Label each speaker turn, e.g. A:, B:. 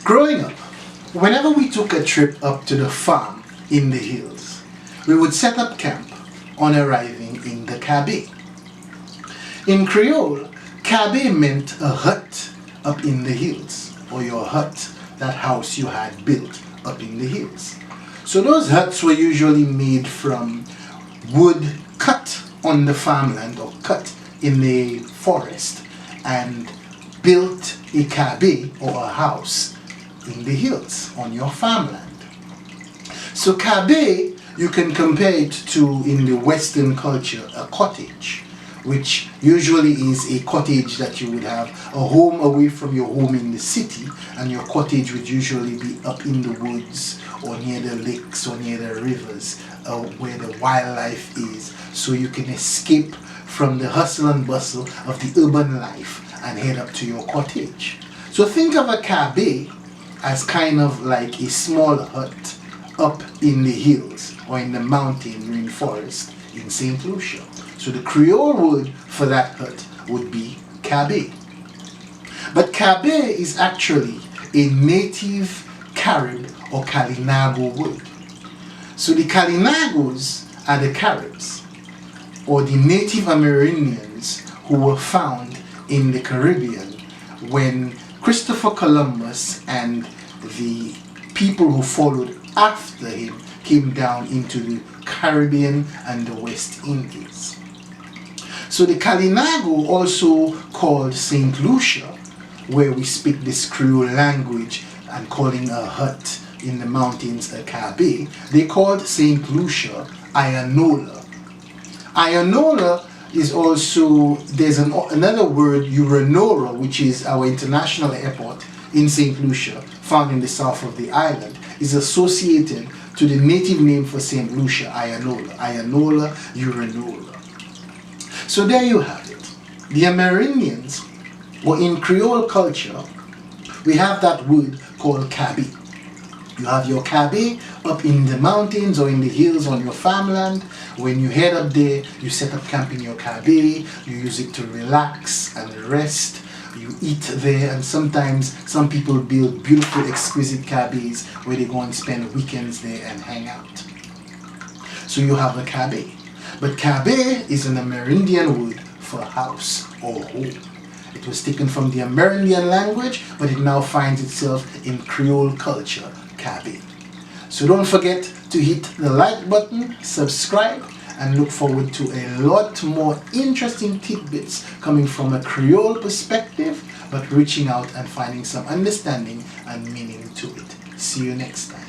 A: Growing up, whenever we took a trip up to the farm in the hills, we would set up camp on arriving in the Cabe. In Creole, Cabe meant a hut up in the hills, or your hut, that house you had built up in the hills. So those huts were usually made from wood cut on the farmland or cut in the forest and built a Cabe or a house in the hills on your farmland. So Cabe, you can compare it to, in the Western culture, a cottage, which usually is a cottage that you would have a home away from your home in the city, and your cottage would usually be up in the woods or near the lakes or near the rivers where the wildlife is, so you can escape from the hustle and bustle of the urban life and head up to your cottage. So think of a Cabe as kind of like a small hut up in the hills or in the mountain rainforest in St. Lucia. So the Creole word for that hut would be Cabe. But Cabe is actually a native Carib or Calinago word. So the Calinagos are the Caribs, or the Native Americans who were found in the Caribbean when Christopher Columbus and the people who followed after him came down into the Caribbean and the West Indies. So the Calinago, also called St. Lucia, where we speak this Creole language and calling a hut in the mountains a Cabe, they called St. Lucia Ayanola. Ayanola is also, there's another word, Uranora, which is our international airport in St. Lucia, found in the south of the island, is associated to the native name for St. Lucia, Ayanola. Ayanola, Uranola. So there you have it. The Amerindians, or in Creole culture, we have that word called Cabe. You have your Cabe up in the mountains or in the hills on your farmland. When you head up there, you set up camp in your Cabe, you use it to relax and rest. You eat there, and sometimes some people build beautiful, exquisite Cabes where they go and spend weekends there and hang out. So you have a Cabe. But Cabe is an Amerindian word for house or home. It was taken from the Amerindian language, but it now finds itself in Creole culture, Cabe. So don't forget to hit the like button, subscribe, and look forward to a lot more interesting tidbits coming from a Creole perspective, but reaching out and finding some understanding and meaning to it. See you next time.